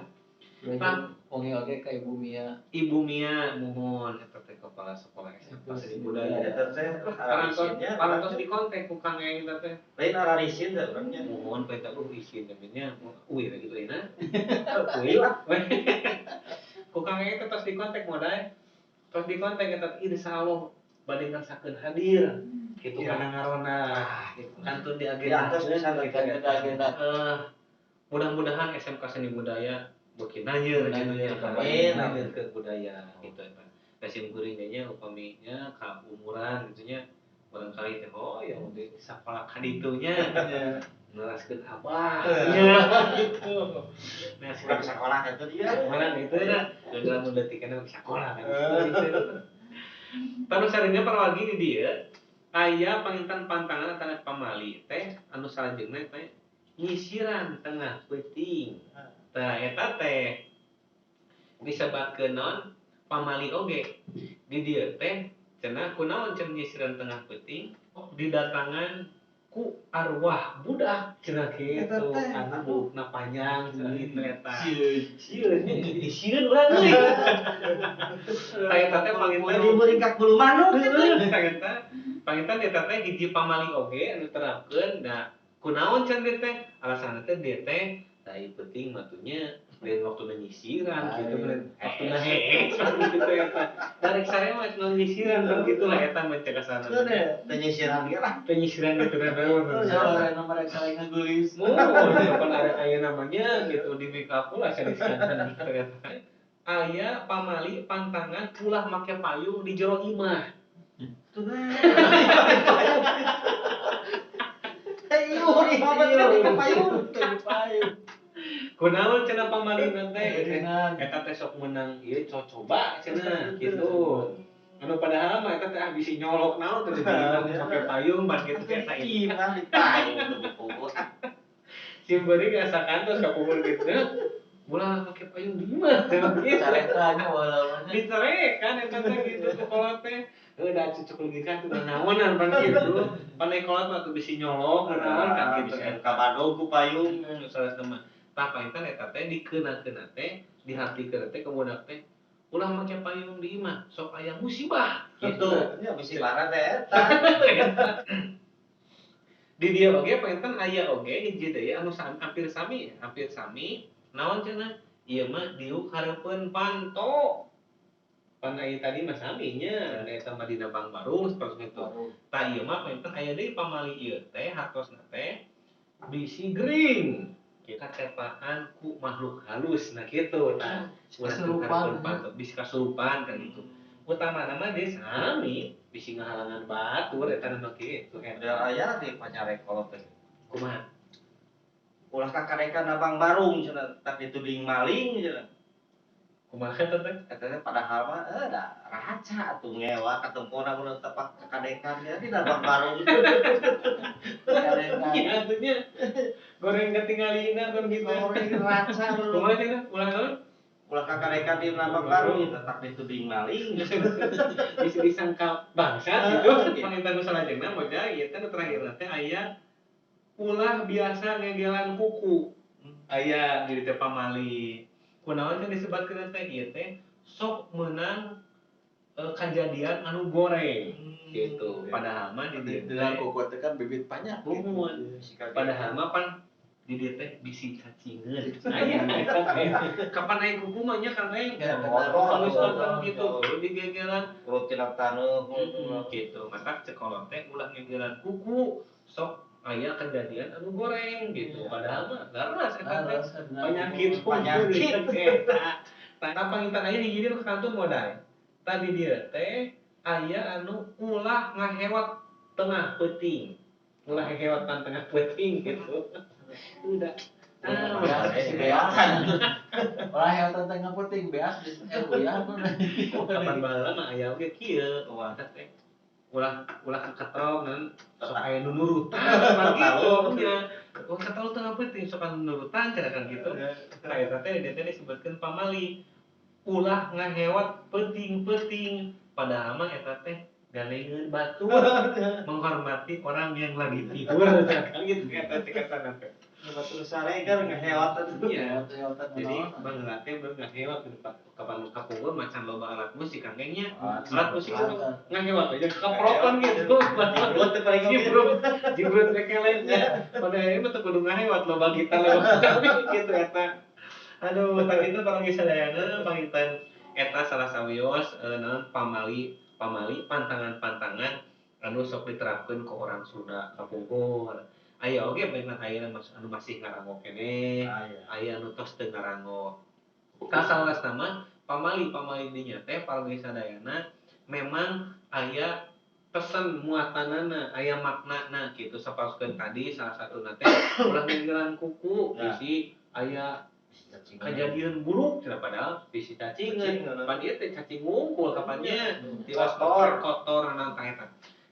Tah Wangi oge ka Ibu Mia. Ibu Mia mohon eta teh kepala sekolah SMA Seni Budaya. Eta teh ararisinnya. Parantos di kontak ku Kang Eng teh. Lain ararisin teh urangnya. Mohon peta izin namanya uwi gitu na. Uwi. Ku Kang Eng teh tos di kontak modal. Tos di kontak eta insyaallah bade ngarsakeun hadir gitu kana ngarona gitu kantun di agenda agenda. Mudah-mudahan SMK Seni Budaya beuki nanyeun gitu nanyeun ke budaya gitu eta. Kasim kuringnya upaminya ka umuran gitu nya barangkali teh oh ya udah sakola ka ditunya neraskeun abah nya gitu. Nah Sekolah eta dia. sekolah itu dah dalam mendetikana sekolah kan gitu. Terus saringnya parwagi di dieu aya panginten pantangan antara pamali teh anu salajengna teh nyisiran tengah peuting. Tah eta teh disebatkeun naon pamali oge. Di dieu teh cenah kunaon cenah nyisiran tengah peuting didatangan ku arwah budak cenah kitu anu buukna panjang cenah kitu eta. Sieun disieun urang euy. Tah eta teh panginten Meringkak bulu manuk gitu. Panginten eta teh hiji pamali oge anu terapkeun da kunaon cenah teh alasanna teh dieu teh tai penting matunya dan waktu nyisiran gitu kan waktu hehe gitu eta tarik saya mah nu nyisiran kan gitu lah eta mencegah Itu deh, penyisiran dia lah. penyisiran gitu kan Soalnya nomor saling ngegulis. kapan ada aya namanya gitu di backup lah seriusan gitu eta aya pamali pantangan ulah make payung di jero imah. Itu deh. Payung. Kunaon cenah pamalina teh eta teh sok meunang ieu coba cenah gitu. Anu padahal mah eta teh bisi nyolok naon teh make payung ban kitu eta ieu. Iya, di payung tuh dipukul. Simbeureung asa kantos ka pukul kitu. Ulah make payung di imah cenah gitu. Carekannya walaupun Dicerekan eta teh gitu sekolah teh. Da cucuk logika tuh naonan pan kitu. Pan ekolot mah tuh bisi nyolok naon kan gitu. Kabado ku payung. Salah teman. Tah painten eta teh dikeuna-keuna teh dihartikeun teh ke budak teh ulah make payung di imah sok aya musibah gitu. Ya mesti barang teh eta. Di dia oge panten aya oge hiji deui anu hampir sami naon cenah ieu mah diuk hareupeun panto. Pan aya tadi mah sami nya eta mah dina Bang Barung sapertos kitu. Tah ieu mah panten aya deui pamali ieu teh hartosna teh bisi gering. Kita tepaan ku makhluk halus nah kitu tah. Ulah teu hareupeun panto bisi kasurupan kan gitu. Utama nama dia sami bisi ngahalangan batur eta nu kitu Ada aya di panyarek kolot teh. kumaha Ulah kakarekan Bang Barung cenah tapi tuding maling cenah. kumaha eta teh Eta teh padahal mah da raca atuh ngewa katempona mun tepak kakadekan ya di Bang Barung. iya atunya goreng ketinggalina kan gitu Raca lu. kumaha cenah ulah naon Ulah kakarekan di Bang Barung tetap dituding maling. bisa disangka bangsa gitu panginten nu salajengna moja ieu teh nu terakhirna teh aya ulah biasa ngegelan kuku aya di teh pamali kunaon teh disebutkeun teh ieu teh sok meunang kejadian anu goreng gitu padahal mah di dieu dengan teh kuku teh kan bibit banyak lumun padahal mah pan di dieu teh bisi cacingeun aya eta teh kapan aya kuku mah nya kan aya halus tonton gitu digegelan Urut cenah taneuh gitu mata cekolot teh ulah ngegelan kuku sok aya kejadian anu goreng gitu padahal mah garas eta teh penyakit eta tah pangitan aya hiji nu kantun modal tadi dia teh aya anu ulah ngahewat tengah peuting ulah ngahewat pan tengah peuting gitu udah Orang yang tentang penting beas ya kapan baheula mah aya oge kieu eta teh ulah keketrong dan sok aya nu nurutan gitu nya ketrong tengah peuting sok anu nurutan cenah kan gitu tah eta teh dia teh disebutkeun pamali ulah ngahewat peuting-peuting padahal mah eta teh galengeun batur menghormati orang yang lagi tidur kan gitu eta teh katana teh batur saregar ngehewat atuh. iya jadi baheula teh ngahewat kapan kapungkur macan loba alat musik kangengnya alat musik itu ngahewat aja kapropan gitu Jibrut teh paling jibrut kekelenya pada ini mah teu kudu ngahewat loba gitar loba gitu eta aduh tak itu kalau misalnya pangitan eta salah sawios naon pamali pantangan-pantangan anu sok diterapkeun ku orang Sunda kapungkur aya oge bae aya anu masih ngarango keneh aya anu tos teu ngarango kasalas nama pamali dinya teh parmi sadayana memang aya pesen muatanana aya maknana gitu sapauskeun tadi salah satuna teh ulah nggelan kuku bisi aya kejadian buruk cenah padahal bisi cacingeun pan ieu teh cacing ngumpul kapannya tiwas kotor nang eta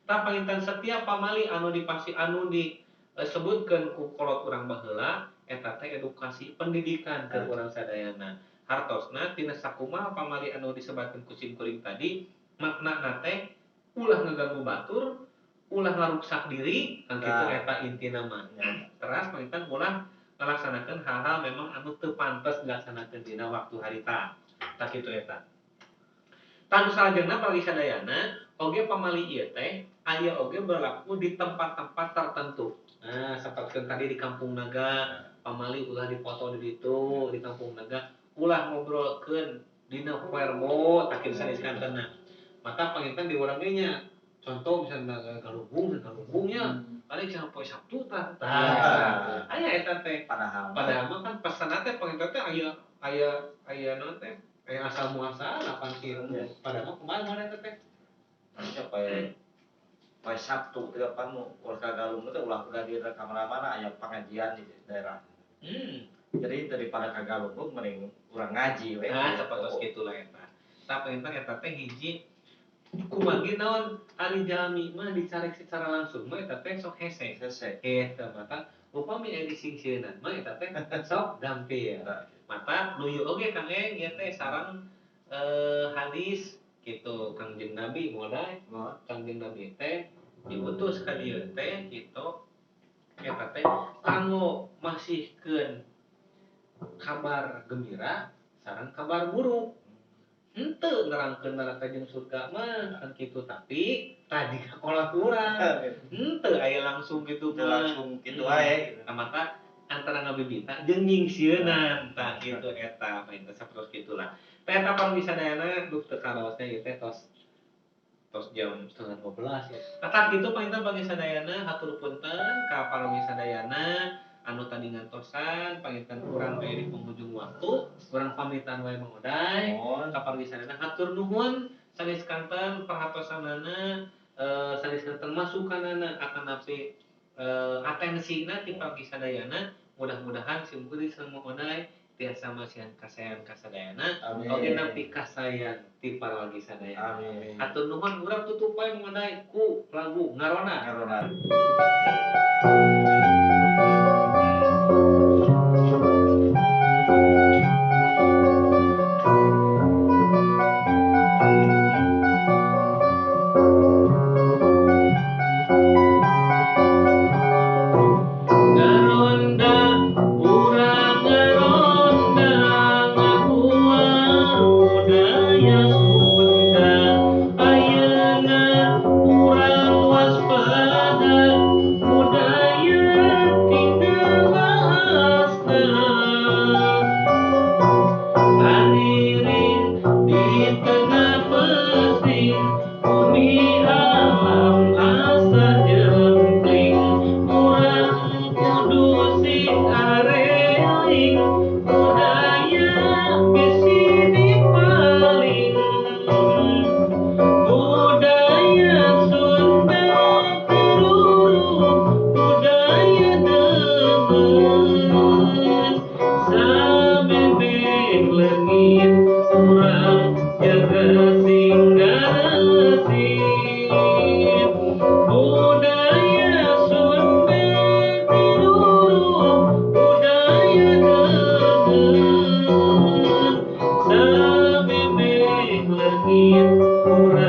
tah panginten setiap pamali anu disebutkeun ku kolot urang baheula eta teh edukasi pendidikan ke urang sadayana hartosna tina sakumaha pamali anu disebatkeun ku simkuring tadi maknana teh ulah ngaganggu batur ulah ngaruksak diri kan kitu eta intina mah teras panginten ulah ngalaksanakeun hal-hal memang anu teu pantes dilaksanakeun dina waktu harita tah kitu eta tanu salajengna bagi sadayana oge pamali ieu teh aya oge berlaku di tempat-tempat tertentu nah saperkeun tadi di Kampung Naga pamali ulah dipoto di ditu di Kampung Naga ulah ngobrolkeun dina verbo tak kitu saneskanteuna maka panginten di urang ge nya contoh misalnya galungnya paling cenah poe Sabtu tah aya eta teh padahal mah kan pesanna teh panginten teh aya naon teh aya asal muasal apa kieu padahal mah kumaha mana eta teh poe Sabtu teh kan ulah kagalung teh ulah hadir ka mana-mana aya pengajian di daerah. Jadi daripada kagalung mending urang ngaji we. Nah, sapatos kitu lah eta. Tah panginten eta teh hiji kumagi naon ari jalmi mah dicarek secara langsung mah eta teh sok hese. Eta mata upami aya disingsieunan mah eta teh sok gampil. Mata luyu oge Kang ieu teh sareng hadis gitu Kangjeng Nabi modal Kangjeng Nabi teh diutus ka dieu teh kitu eta teh kanggo masihkeun kabar gembira sareng kabar buruk henteu nerangkeun neraka jeung surga mah kan kitu, tapi tadi kolot urang henteu aya langsung gitu Itu mah. langsung gitu wae. Nah, maka antara ngabibita jeung nyingsieunan tah kitu eta main teh sapertos kitulah. Teh eta pangwisadayana duh teu karosna ieu teh tos jam 11:30 ya. Tetap gitu paling bagi sadayana hatur punten ka parawisadayana anu tadi ngantosan panginten kurang aya di penghujung waktu urang pamitan wae Mang Oday ka parawisadayana hatur nuhun sanes kanten perhatosanana sanes kanten masukanana akan api atensina ti parawisadayana mudah-mudahan simkuring sareng Mang Oday tiasa masihan kasayan kasadayana Amin. oge nepi kasayan ti parawisadayana. Amin. Hatur nuhun urang tutup wae mengenai ku lagu ngarona. Karena Ngaronda urang ngaronda ngakuar budaya Sunda ayeuna urang waspada budaya tinggal bahasna hadirin di tengah pesing bumi alam asa jempling urang kudu sing areling budaya bisi dipaling budaya Sunda teruruk budaya demen samemeh leungit urang jaga singgasih budaya Sunda teruruk budaya demen samemeh leungit urang